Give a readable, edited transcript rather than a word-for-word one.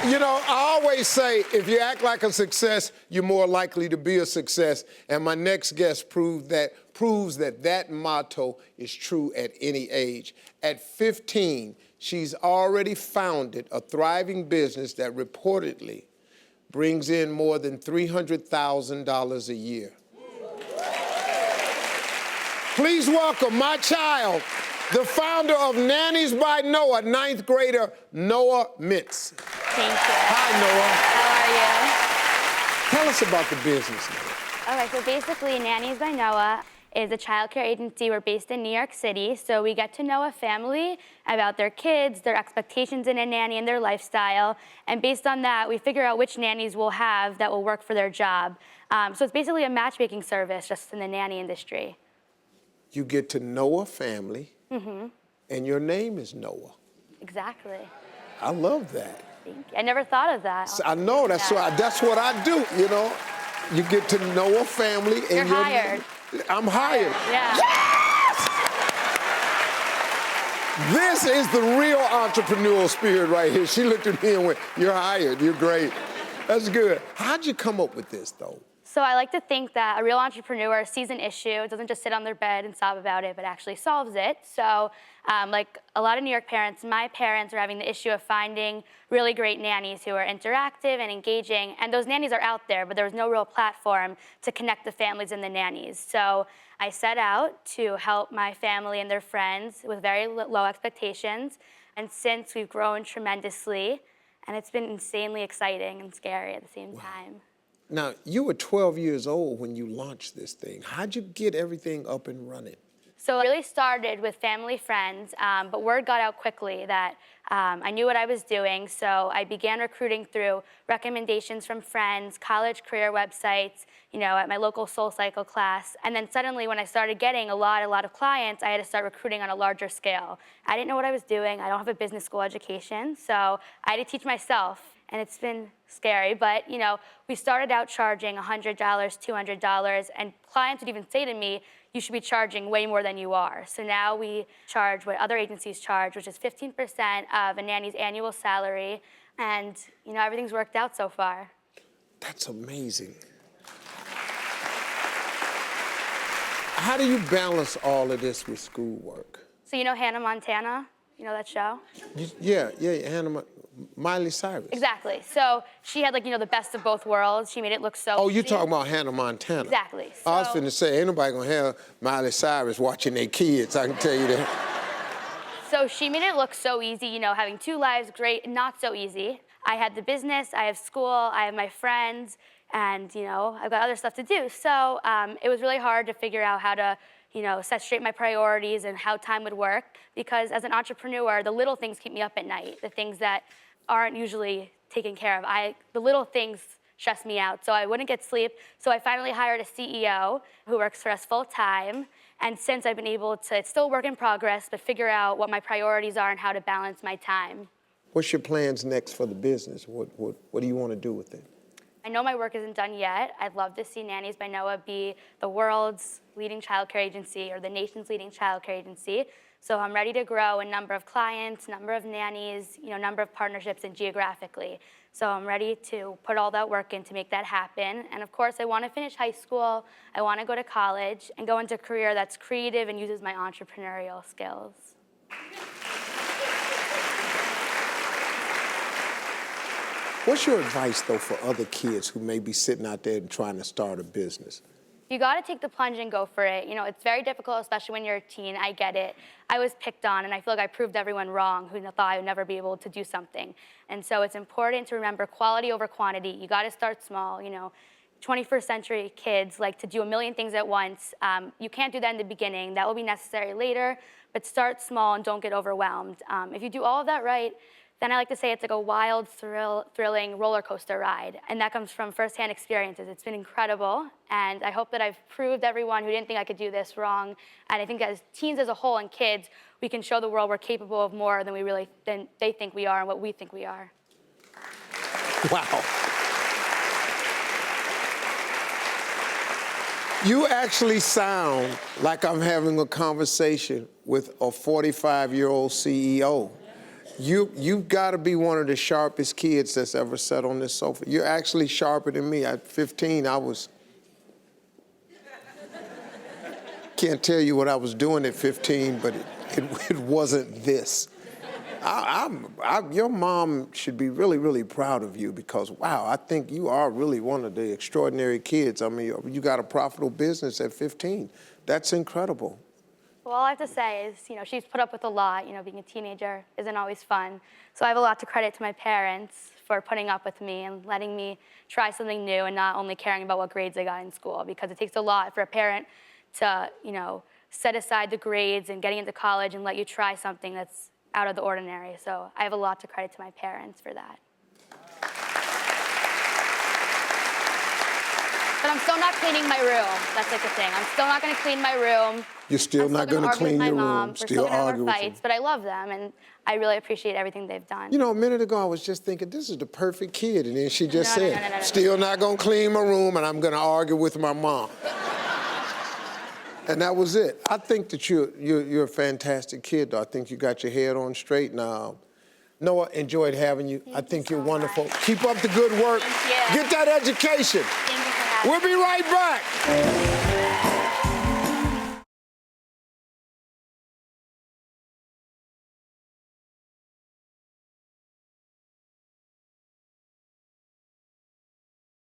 You know, I always say, if you act like a success, you're more likely to be a success. And my next guest proves that motto is true at any age. At 15, she's already founded a thriving business that reportedly brings in more than $300,000 a year. Please welcome my child, the founder of Nannies by Noa, 9th grader, Noa Mintz. Thank you. Hi, Noa. How are you? Tell us about the business, Noa. Okay, so basically, Nannies by Noa is a childcare agency. We're based in New York City, so we get to know a family about their kids, their expectations in a nanny, and their lifestyle. And based on that, we figure out which nannies we'll have that will work for their job. So it's basically a matchmaking service just in the nanny industry. You get to know a family, and your name is Noa. Exactly. I love that. Thank you. I never thought of that. I know, that's what I do, you know. You get to know a family and You're hired. I'm hired. Yeah. Yes! This is the real entrepreneurial spirit right here. She looked at me and went, "You're hired, you're great." That's good. How'd you come up with this, though? So I like to think that a real entrepreneur sees an issue, doesn't just sit on their bed and sob about it, but actually solves it. So like a lot of New York parents, my parents are having the issue of finding really great nannies who are interactive and engaging. And those nannies are out there, but there was no real platform to connect the families and the nannies. So I set out to help my family and their friends with very low expectations. And since we've grown tremendously, and it's been insanely exciting and scary at the same time. Now, you were 12 years old when you launched this thing. How'd you get everything up and running? So it really started with family friends, but word got out quickly that I knew what I was doing, so I began recruiting through recommendations from friends, college career websites, you know, at my local SoulCycle class. And then suddenly when I started getting a lot of clients, I had to start recruiting on a larger scale. I didn't know what I was doing. I don't have a business school education, so I had to teach myself. And it's been scary, but you know, we started out charging $100, $200, and clients would even say to me, you should be charging way more than you are. So now we charge what other agencies charge, which is 15% of a nanny's annual salary, and you know, everything's worked out so far. That's amazing. How do you balance all of this with schoolwork? So you know Hannah Montana? You know that show? Yeah, Hannah, Miley Cyrus. Exactly. So she had, like, you know, the best of both worlds. She made it look so Oh, easy. you're talking about Hannah Montana. Exactly. So, I was finna say, ain't nobody gonna have Miley Cyrus watching their kids, I can tell you that. So she made it look so easy, you know, having two lives, great, not so easy. I had the business, I have school, I have my friends, and, you know, I've got other stuff to do. So it was really hard to figure out how to, you know, set straight my priorities and how time would work, because as an entrepreneur, the little things keep me up at night, the things that aren't usually taken care of. The little things stress me out, so I wouldn't get sleep. So I finally hired a CEO who works for us full time, and since I've been able to, it's still a work in progress, but figure out what my priorities are and how to balance my time. What's your plans next for the business? What do you want to do with it? I know my work isn't done yet. I'd love to see Nannies by Noa be the world's leading childcare agency or the nation's leading childcare agency. So I'm ready to grow in number of clients, number of nannies, you know, number of partnerships, and geographically. So I'm ready to put all that work in to make that happen. And of course, I want to finish high school. I want to go to college and go into a career that's creative and uses my entrepreneurial skills. What's your advice, though, for other kids who may be sitting out there and trying to start a business? You gotta take the plunge and go for it. You know, it's very difficult, especially when you're a teen. I get it. I was picked on, and I feel like I proved everyone wrong who thought I would never be able to do something. And so it's important to remember quality over quantity. You gotta start small, you know. 21st century kids like to do a million things at once. You can't do that in the beginning. That will be necessary later, but start small and don't get overwhelmed. If you do all of that right, then I like to say it's like a wild, thrilling roller coaster ride. And that comes from firsthand experiences. It's been incredible. And I hope that I've proved everyone who didn't think I could do this wrong. And I think as teens as a whole and kids, we can show the world we're capable of more than they think we are and what we think we are. Wow. You actually sound like I'm having a conversation with a 45-year-old CEO. You've got to be one of the sharpest kids that's ever sat on this sofa. You're actually sharper than me. At 15, can't tell you what I was doing at 15, but it wasn't this. Your mom should be really, really proud of you because, wow, I think you are really one of the extraordinary kids. I mean, you got a profitable business at 15. That's incredible. Well, all I have to say is, she's put up with a lot. Being a teenager isn't always fun. So I have a lot to credit to my parents for putting up with me and letting me try something new and not only caring about what grades I got in school, because it takes a lot for a parent to, set aside the grades and getting into college and let you try something that's out of the ordinary. So I have a lot to credit to my parents for that. But I'm still not cleaning my room. That's like the thing. I'm still not going to clean my room. You're still not going to clean your room. Still argue with fights, but I love them, and I really appreciate everything they've done. A minute ago I was just thinking, this is the perfect kid, and then she just said, no. still not going to clean my room, and I'm going to argue with my mom. And that was it. I think that you're a fantastic kid, though. I think you got your head on straight now. Noa, enjoyed having you. I think you're wonderful. Keep up the good work. Thank you. Get that education. Thank you for having me. We'll be right back.